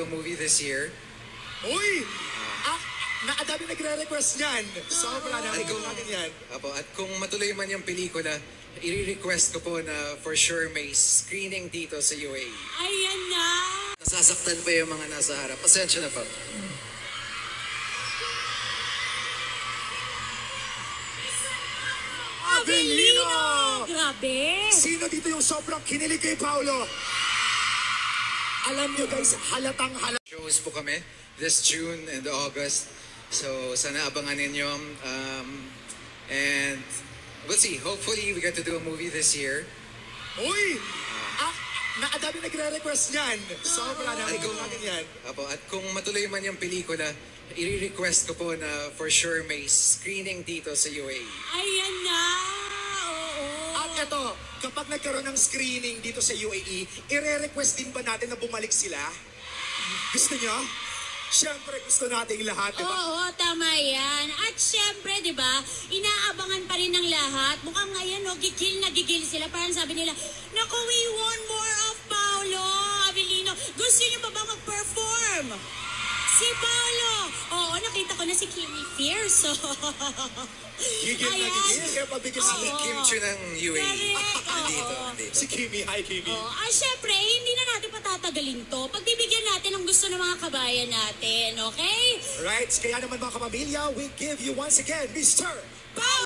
Movie this year. Uy! Nakadami nagre-request niyan. Sobra namin natin yan. Apo, at kung matuloy man yung pelikula, i-request ko po na for sure may screening dito sa UAE. Ayan na! Nasasaktan pa yung mga nasa harap. Pasensya na po. Avelino! Grabe! Sino dito yung sobrang kinilig kay Paolo? Alam nyo guys, halatang Shows po kami this June and August. So, sana abangan ninyo. And we'll see. Hopefully, we get to do a movie this year. Uy! Nakadami nagre-request niyan. Sobra namin natin yan. Apo, at kung matuloy man yung pelikula, i-request ko po na for sure may screening dito sa UAE. Ayan na! Oo! At eto, kapag nagkaroon ng screening dito sa UAE, ire-request din ba natin na bumalik sila? Gusto nyo? Siyempre gusto nating lahat, di ba? Oo, tama yan. At syempre, di ba, inaabangan pa rin ng lahat. Mukhang ngayon, no, gigil na gigil sila. Parang sabi nila, naku, we want more of Paolo Avelino. Gusto niyo ba ba mag-perform? Si Paolo! Oo, nakita ko na si Kimi Fierce. Gigil na gigil. Kaya pabigil Si sila. Kim Chu ng UAE. Correct, Nandito. oo. Si Kimi. Hi, Kimi. Syempre, hindi na natin patatagalin to. Pagbibigyan natin ang gusto ng mga kabayan natin, okay? Right, kaya naman mga kapamilya, we give you once again, Mr. Paolo!